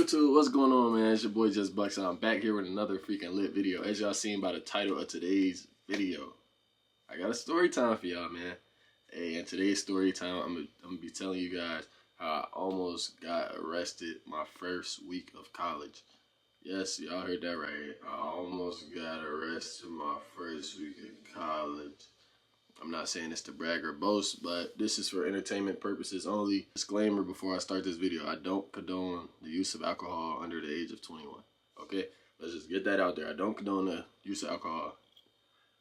YouTube, what's going on, man? It's your boy Just Bucks, and I'm back here with another freaking lit video. As y'all seen by the title of today's video, I got a story time for y'all, man. Hey, and today's story time, I'm gonna be telling you guys how I almost got arrested my first week of college. Yes, y'all heard that right. I almost got arrested my first week of college. I'm not saying this to brag or boast, but this is for entertainment purposes only. Disclaimer before I start this video, I don't condone the use of alcohol under the age of 21. Okay? Let's just get that out there. I don't condone the use of alcohol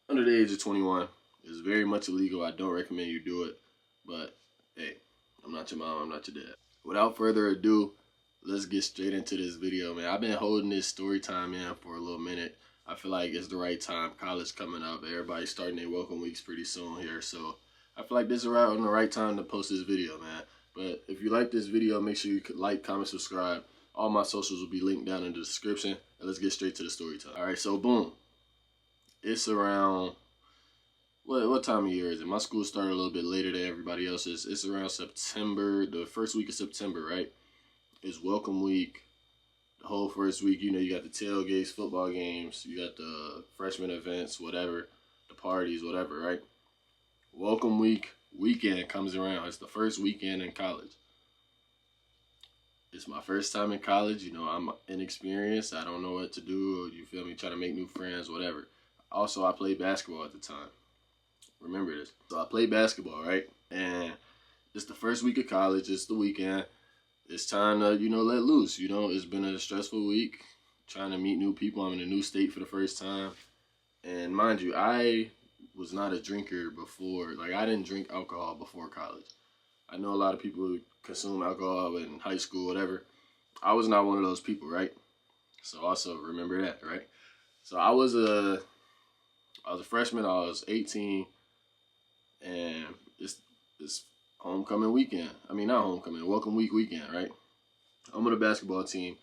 under the age of 21. It's very much illegal. I don't recommend you do it. But, hey, I'm not your mom. I'm not your dad. Without further ado, let's get straight into this video, man. I've been holding this story time, man, for a little minute. I feel like it's the right time. College coming up. Everybody's starting their welcome weeks pretty soon here. So I feel like this is right on the right time to post this video, man. But if you like this video, make sure you like, comment, subscribe. All my socials will be linked down in the description. And let's get straight to the story time. All right, so boom. It's around, what time of year is it? My school started a little bit later than everybody else's. It's around September, the first week of September, right? It's welcome week. The whole first week, you know, you got the tailgates, football games, you got the freshman events, whatever, the parties, whatever, right? Welcome weekend comes around. It's the first weekend in college. It's my first time in college. You know, I'm inexperienced. I don't know what to do. You feel me? Trying to make new friends, whatever. Also, I played basketball at the time. Remember this. So I played basketball, right? And it's the first week of college. It's the weekend. It's time to, you know, let loose. You know, it's been a stressful week trying to meet new people. I'm in a new state for the first time. And mind you, I was not a drinker before. Like, I didn't drink alcohol before college. I know a lot of people who consume alcohol in high school, whatever. I was not one of those people, right? So also remember that, right? So I was a freshman. I was 18. And it's homecoming weekend. I mean, not homecoming, welcome weekend, right? I'm on the basketball team.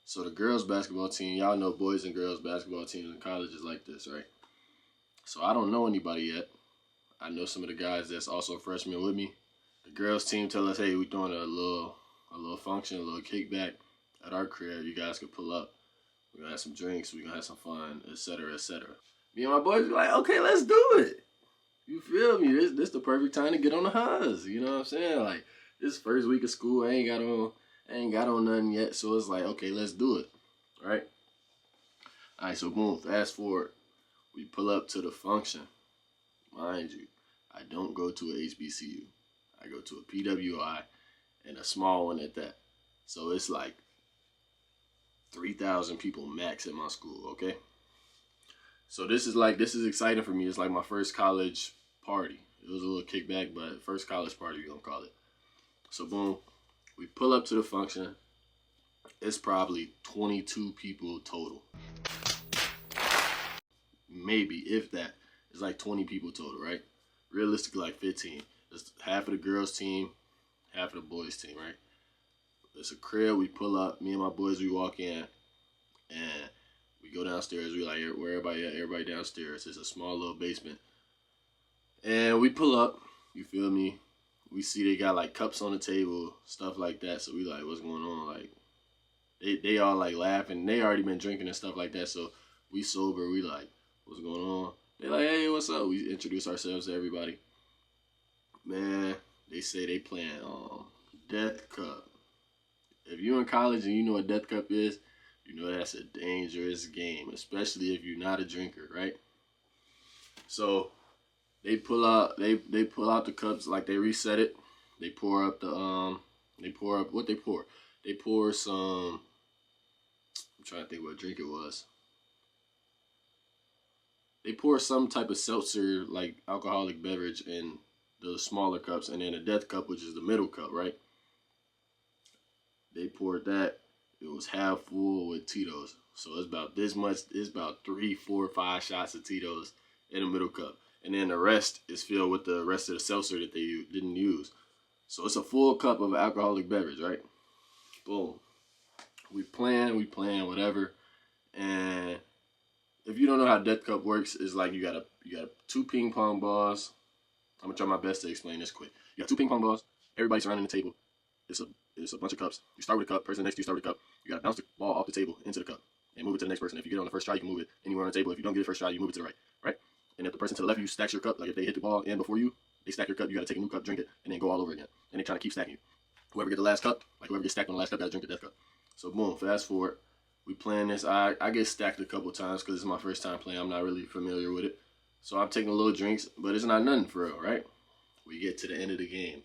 So the girls basketball team, y'all know boys and girls basketball teams in college is like this, right? So I don't know anybody yet. I know some of the guys that's also freshmen with me. The girls team tell us, hey, we're doing a little function, a little kickback at our crib. You guys can pull up. We're going to have some drinks. We're going to have some fun, etc., etc. Me and my boys be like, okay, let's do it. You feel me? This the perfect time to get on the highs. You know what I'm saying? Like, this first week of school, I ain't got on nothing yet. So it's like, okay, let's do it. Right? All right, so boom, fast forward. We pull up to the function. Mind you, I don't go to a HBCU. I go to a PWI and a small one at that. So it's like 3,000 people max at my school, okay? So this is exciting for me. It's like my first college party. It was a little kickback, but first college party, we're gonna call it. So boom, we pull up to the function. It's probably 22 people total. Maybe, if that. It's like 20 people total, right? Realistically, like 15. It's half of the girls team, half of the boys team, right? It's a crib. We pull up. Me and my boys, we walk in, and we go downstairs. We like, where everybody at? Everybody downstairs. It's a small little basement. And we pull up. You feel me? We see they got like cups on the table, stuff like that. So we like, what's going on? Like, they all like laughing. They already been drinking and stuff like that. So we sober. We like, what's going on? They like, hey, what's up? We introduce ourselves to everybody. Man, they say they playing Death Cup. If you're in college and you know what Death Cup is, you know that's a dangerous game, especially if you're not a drinker, right? So they pull out the cups, like they reset it. They pour up what they pour. They pour some, I'm trying to think what drink it was. They pour some type of seltzer, like alcoholic beverage, in the smaller cups, and then a Death Cup, which is the middle cup, right? They poured that. It was half full with Tito's. So it's about this much. It's about 3, 4, 5 shots of Tito's in the middle cup. And then the rest is filled with the rest of the seltzer that they didn't use. So it's a full cup of alcoholic beverage, right? Boom. We playing, whatever. And if you don't know how Death Cup works, it's like you got 2 ping pong balls. I'm gonna try my best to explain this quick. You got 2 ping pong balls. Everybody surrounding the table. It's a bunch of cups. You start with a cup. Person next to you start with a cup. You gotta bounce the ball off the table into the cup and move it to the next person. If you get on the first try, you can move it anywhere on the table. If you don't get it first try, you move it to the right, right? And if the person to the left of you stacks your cup, like if they hit the ball in before you, they stack your cup, you gotta take a new cup, drink it, and then go all over again. And they try to keep stacking you. Whoever get the last cup, like whoever gets stacked on the last cup, gotta drink the death cup. So boom, fast forward. We playing this. I get stacked a couple times because it's my first time playing. I'm not really familiar with it. So I'm taking a little drinks, but it's not nothing for real, right? We get to the end of the game.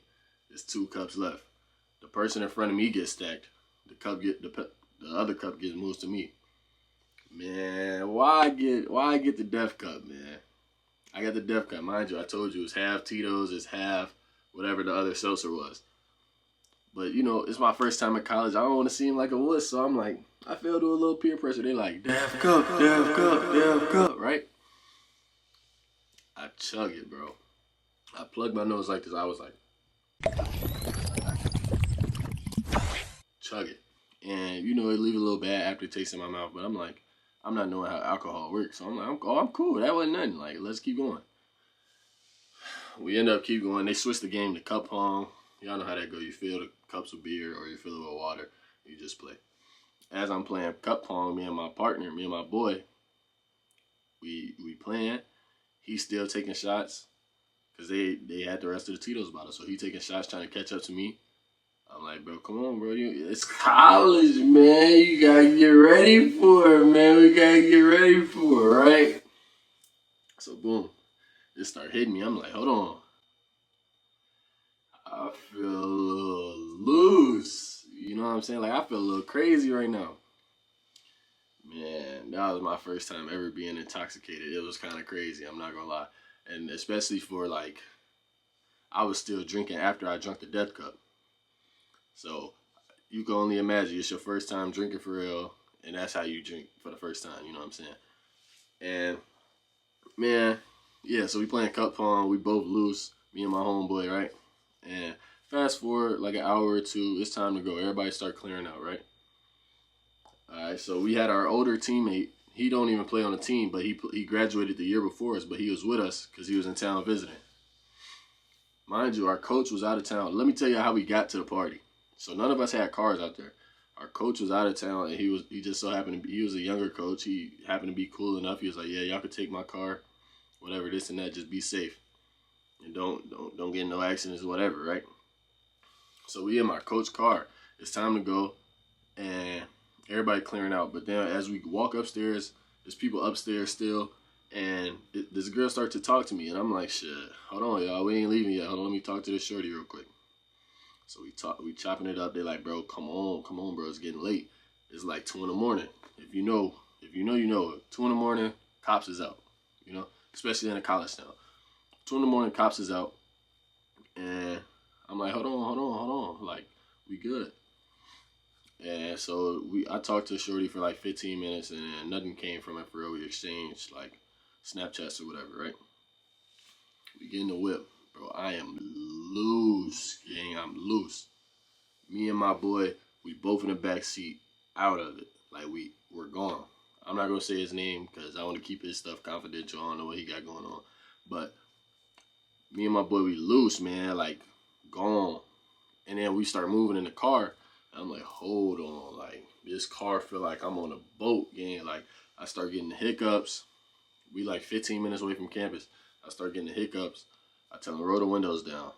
There's 2 cups left. The person in front of me gets stacked. The other cup gets moved to me. Man, why I get the death cup, man? I got the death cup. Mind you, I told you it's half Tito's, it's half whatever the other seltzer was. But, you know, it's my first time in college. I don't want to seem like a wuss, so I'm like, I fell to a little peer pressure. They like, death cup, death cup, death cup, right? I chug it, bro. I plugged my nose like this. I was like, chug it. And, you know, it leave a little bad aftertaste in my mouth. But I'm like, I'm not knowing how alcohol works. So I'm like, I'm cool. That wasn't nothing. Like, let's keep going. We end up keep going. They switched the game to cup pong. Y'all know how that go. You fill the cups with beer or you fill it with water. You just play. As I'm playing cup pong, me and my partner, me and my boy, we playing. He's still taking shots because they had the rest of the Tito's bottle. So he taking shots trying to catch up to me. I'm like, bro, come on, bro. It's college, man. You got to get ready for it, man. We got to get ready for it, right? So, boom. It started hitting me. I'm like, hold on. I feel a little loose. You know what I'm saying? Like, I feel a little crazy right now. Man, that was my first time ever being intoxicated. It was kind of crazy, I'm not going to lie. And especially for, like, I was still drinking after I drank the death cup. So, you can only imagine it's your first time drinking for real, and that's how you drink for the first time, you know what I'm saying? And, man, yeah, so we playing cup pong. We both loose, me and my homeboy, right? And fast forward like an hour or two, it's time to go. Everybody start clearing out, right? All right, so we had our older teammate. He don't even play on the team, but he graduated the year before us, but he was with us because he was in town visiting. Mind you, our coach was out of town. Let me tell you how we got to the party. So none of us had cars out there. Our coach was out of town, and he just so happened to be, he was a younger coach. He happened to be cool enough. He was like, yeah, y'all could take my car, whatever, this and that, just be safe. And don't get in no accidents or whatever, right? So we in my coach's car. It's time to go, and everybody clearing out. But then as we walk upstairs, there's people upstairs still, and this girl starts to talk to me, and I'm like, shit, hold on, y'all, we ain't leaving yet. Hold on, let me talk to this shorty real quick. So we chopping it up. They're like, bro, come on, bro, it's getting late. It's like 2 in the morning. If you know, you know. 2 in the morning, cops is out, you know, especially in a college town. 2 in the morning, cops is out, and I'm like, hold on, like, we good. And so I talked to Shorty for like 15 minutes, and nothing came from it for real. We exchanged like Snapchats or whatever, right? We get in the whip, bro. I am loose, gang. I'm loose. Me and my boy, we both in the back seat, out of it. Like we're gone. I'm not gonna say his name because I want to keep his stuff confidential. I don't know what he got going on, but me and my boy, we loose, man, like, gone. And then we start moving in the car. I'm like, hold on, like, this car feel like I'm on a boat, gang. Like, I start getting the hiccups. We like 15 minutes away from campus. I start getting the hiccups. I tell him, roll the windows down.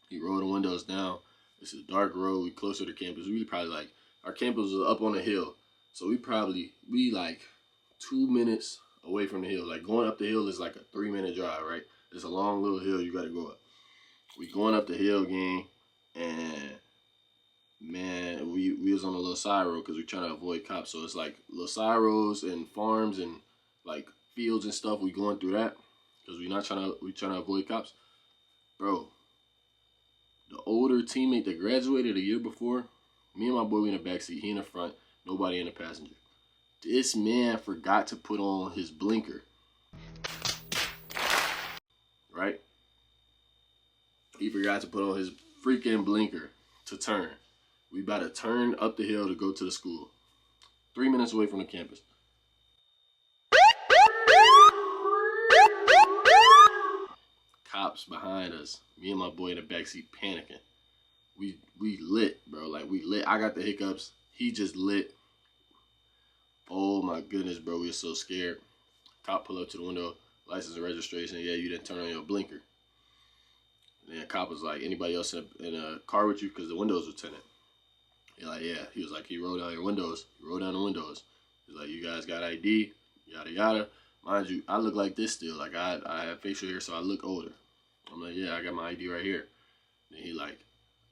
He rolled the windows down. It's a dark road. We closer to campus. We probably like, our campus was up on a hill. So we like 2 minutes away from the hill. Like, going up the hill is like a 3-minute drive, right? It's a long little hill you got to go up. We going up the hill, gang, and man, we was on a little side road because we trying to avoid cops. So it's like little side roads and farms and like fields and stuff. We going through that because we trying to avoid cops. Bro, the older teammate that graduated a year before, me and my boy in the backseat, he in the front, nobody in the passenger. This man forgot to put on his blinker. Right? He forgot to put on his freaking blinker to turn. We about to turn up the hill to go to the school. 3 minutes away from the campus. Cops behind us. Me and my boy in the backseat panicking. We lit, bro. Like, we lit. I got the hiccups. He just lit. Oh my goodness, bro. We were so scared. Cop pull up to the window, license and registration. Yeah, you didn't turn on your blinker. And then cop was like, anybody else in a car with you? Because the windows were tinted. He like, yeah. He was like, he rolled down your windows. He rolled down the windows. He's like, you guys got ID, yada yada. Mind you, I look like this still. Like I have facial hair, so I look older. I'm like, yeah, I got my ID right here. Then he like,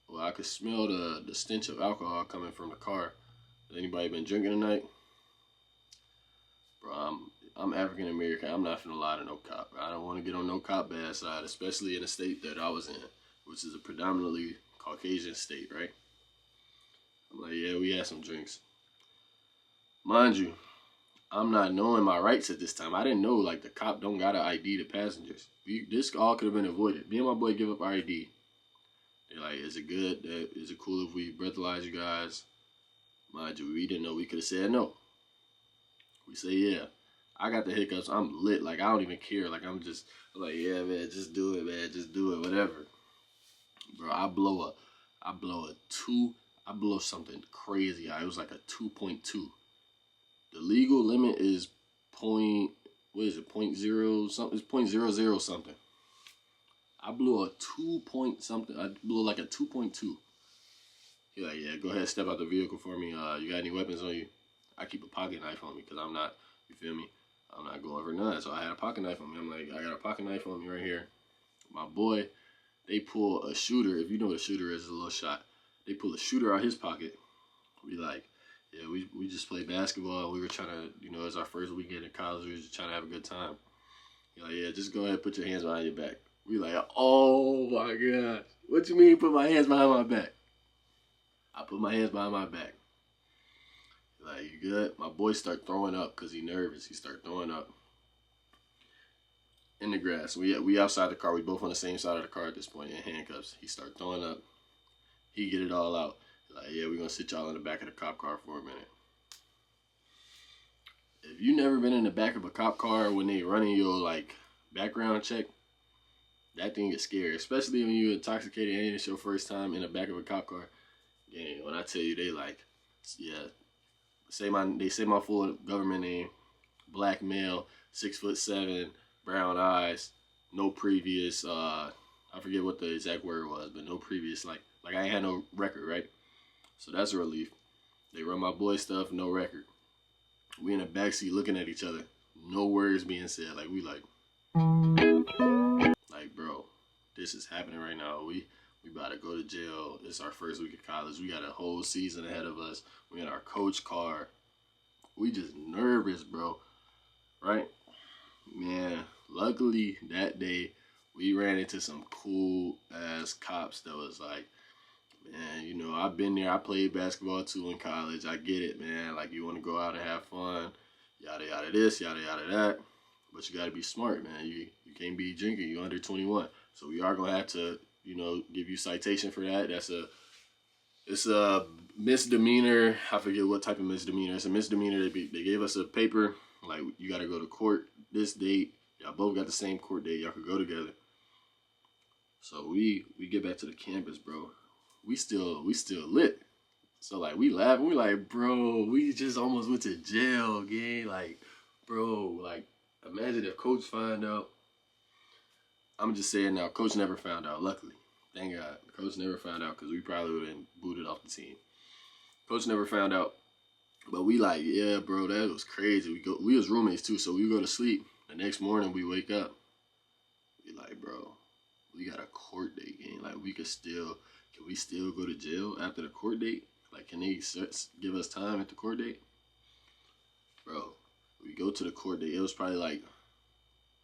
well, I could smell the stench of alcohol coming from the car. Has anybody been drinking tonight? Bro, I'm African American. I'm not finna lie to no cop. I don't want to get on no cop bad side, especially in the state that I was in, which is a predominantly Caucasian state, right? I'm like, yeah, we had some drinks. Mind you, I'm not knowing my rights at this time. I didn't know, like, the cop don't got to ID the passengers. This all could have been avoided. Me and my boy give up our ID. They're like, is it good? Is it cool if we breathalyze you guys? Mind you, we didn't know. We could have said no. We say, yeah. I got the hiccups. I'm lit. Like, I don't even care. Like, I'm like, yeah, man, just do it, man. Just do it, whatever. Bro, I blow something crazy. It was like a 2.2. The legal limit is what is it, 0.0 something? It's 0.00 something. I blew a 2 point something. I blew like a 2.2. He's like, yeah, go ahead, step out the vehicle for me. You got any weapons on you? I keep a pocket knife on me because I'm not, you feel me? I'm not going for none. So I had a pocket knife on me. I'm like, I got a pocket knife on me right here. My boy, they pull a shooter. If you know what a shooter is, it's a little shot. They pull a shooter out his pocket. We like, yeah, we just played basketball. We were trying to, it's our first weekend in college. We were just trying to have a good time. He's like, yeah, just go ahead and put your hands behind your back. We like, oh my God. What you mean put my hands behind my back? I put my hands behind my back. Like, you good? My boy start throwing up because he nervous. He start throwing up in the grass. We outside the car. We both on the same side of the car at this point in handcuffs. He start throwing up. He get it all out. Like, yeah, we're going to sit y'all in the back of the cop car for a minute. If you never been in the back of a cop car when they running your, like, background check, that thing is scary. Especially when you're intoxicated and it's your first time in the back of a cop car. Yeah, when I tell you, they like, yeah, they say my full government name, black male, 6'7", brown eyes, no previous, I forget what the exact word was, but no previous, like I ain't had no record, right? So that's a relief. They run my boy stuff, no record. We in the backseat looking at each other, no words being said. Like, we like, bro, this is happening right now. We about to go to jail. It's our first week of college. We got a whole season ahead of us. We in our coach car. We just nervous, bro. Right? Man, luckily that day we ran into some cool ass cops that was like, man, I've been there. I played basketball too in college. I get it, man. Like, you want to go out and have fun, yada yada this, yada yada that. But you got to be smart, man. You can't be drinking. You're under 21. So we are going to have to, give you citation for that. It's a misdemeanor. I forget what type of misdemeanor. It's a misdemeanor. They gave us a paper. Like, you got to go to court this date. Y'all both got the same court date. Y'all could go together. So we get back to the campus, bro. We still lit. So, like, we laugh. We like, bro, we just almost went to jail, gang. Like, bro, like, imagine if coach find out. I'm just saying now, coach never found out, luckily. Thank God. Coach never found out because we probably would have been booted off the team. Coach never found out. But we like, yeah, bro, that was crazy. We was roommates too, so we go to sleep. The next morning we wake up. We like, bro, we got a court date, gang. Like, can we still go to jail after the court date? Like, can they give us time at the court date? Bro, we go to the court date. It was probably like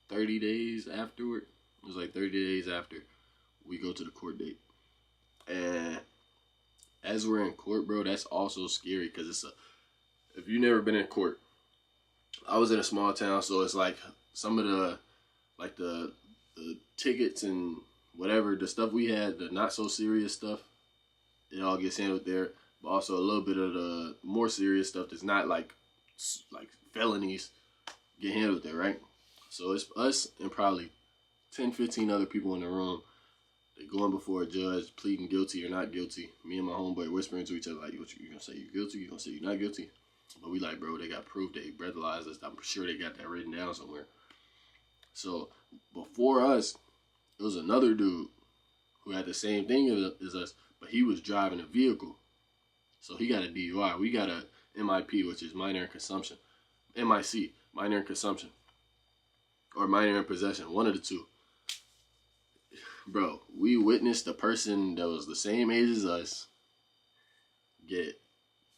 30 days afterward. It was like 30 days after we go to the court date. And as we're in court, bro, that's also scary because if you've never been in court, I was in a small town, so it's like some of the tickets and whatever, the stuff we had, the not so serious stuff, it all gets handled there. But also a little bit of the more serious stuff that's not like felonies get handled there, right? So it's us and probably 10, 15 other people in the room. They going before a judge, pleading guilty or not guilty. Me and my homeboy whispering to each other, like, what you gonna say? You guilty? You gonna say you're not guilty? But we like, bro, they got proof. They breathalyzed us. I'm sure they got that written down somewhere. So before us, it was another dude who had the same thing as us, but he was driving a vehicle. So he got a DUI. We got a MIP, which is minor in consumption. MIC, minor in consumption. Or minor in possession, one of the two. Bro, we witnessed a person that was the same age as us get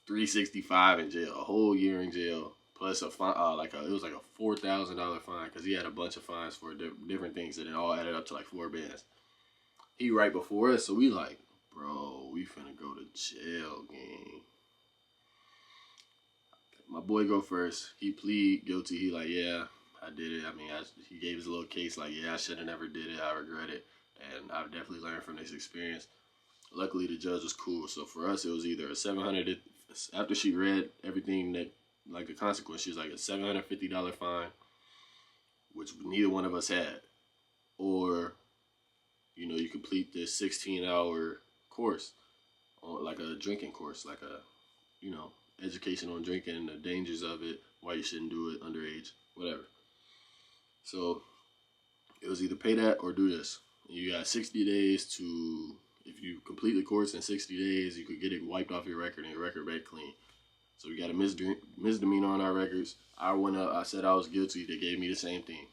365 in jail, a whole year in jail, plus a fine, it was like a $4,000 fine because he had a bunch of fines for different things that it all added up to like 4 bands. He right before us, so we like, bro, we finna go to jail, gang. My boy go first. He plead guilty. He like, yeah, I did it. I mean, he gave his little case like, yeah, I should have never did it. I regret it. And I've definitely learned from this experience. Luckily, the judge was cool. So for us, it was either a $700, after she read everything that, like the consequence, she was like a $750 fine, which neither one of us had. Or, you know, you complete this 16-hour course, on like a drinking course, like a, you know, education on drinking, the dangers of it, why you shouldn't do it underage, whatever. So it was either pay that or do this. You got 60 days to, if you complete the course in 60 days, you could get it wiped off your record and your record back clean. So we got a misdemeanor on our records. I went up, I said I was guilty. They gave me the same thing.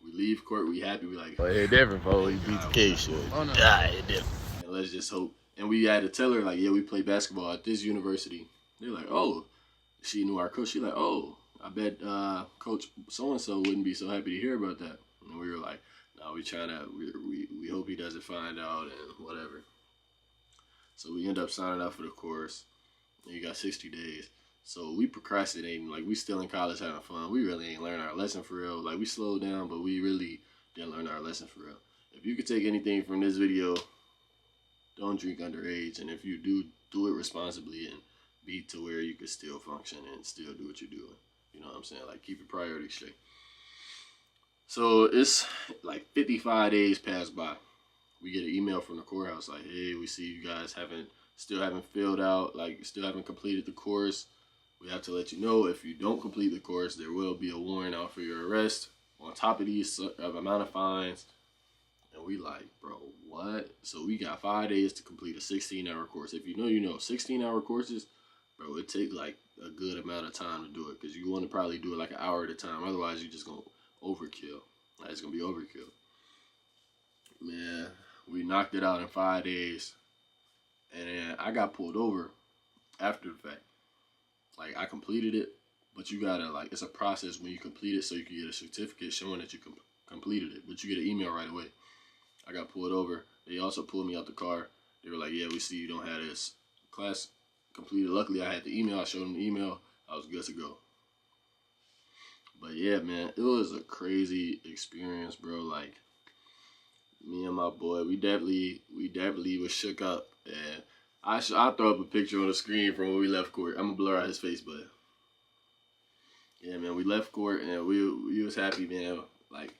We leave court, we happy, we like, oh, it different, folks. You beat the case, shit. Oh, no. It different. And let's just hope. And we had to tell her, like, yeah, we play basketball at this university. They're like, oh, she knew our coach. She like, oh, I bet Coach so-and-so wouldn't be so happy to hear about that. And we were like, no, we hope he doesn't find out and whatever. So we end up signing up for the course. And you got 60 days. So we procrastinating, like we still in college having fun. We really ain't learned our lesson for real. Like we slowed down, but we really didn't learn our lesson for real. If you could take anything from this video, don't drink underage. And if you do, do it responsibly and be to where you can still function and still do what you're doing. You know what I'm saying? Like keep your priorities straight. So it's like 55 days pass by. We get an email from the courthouse like, hey, we see you guys still haven't filled out, like still haven't completed the course. We have to let you know if you don't complete the course, there will be a warrant out for your arrest on top of these amount of fines. And we like, bro, what? So we got 5 days to complete a 16-hour course. If you know, you know, 16-hour courses, bro, it takes like a good amount of time to do it because you want to probably do it like an hour at a time. Otherwise, you're just going to overkill. Like, it's going to be overkill. Man, we knocked it out in 5 days. And then I got pulled over after the fact. Like, I completed it, but you gotta, like, it's a process when you complete it so you can get a certificate showing that you completed it. But you get an email right away. I got pulled over. They also pulled me out the car. They were like, yeah, we see you don't have this class completed. Luckily, I had the email. I showed them the email. I was good to go. But, yeah, man, it was a crazy experience, bro. Like, me and my boy, we definitely was shook up. And I'll throw up a picture on the screen from when we left court. I'm going to blur out his face, but yeah, man, we left court and we was happy, man. Like,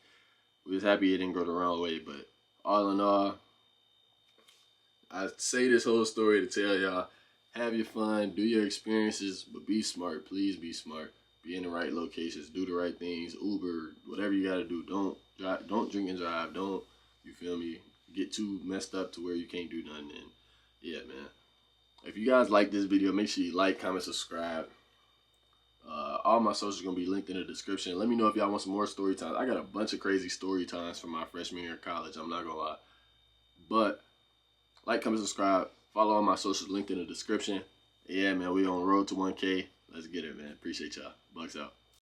we was happy it didn't go the wrong way, but all in all, I say this whole story to tell y'all, have your fun, do your experiences, but be smart. Please be smart. Be in the right locations, do the right things, Uber, whatever you got to do. Don't drink and drive. Don't, you feel me, get too messed up to where you can't do nothing. And yeah, man. If you guys like this video, make sure you like, comment, subscribe. All my socials are going to be linked in the description. Let me know if y'all want some more story times. I got a bunch of crazy story times from my freshman year of college. I'm not going to lie. But like, comment, subscribe. Follow all my socials linked in the description. Yeah, man, we on the road to 1K. Let's get it, man. Appreciate y'all. Bucks out.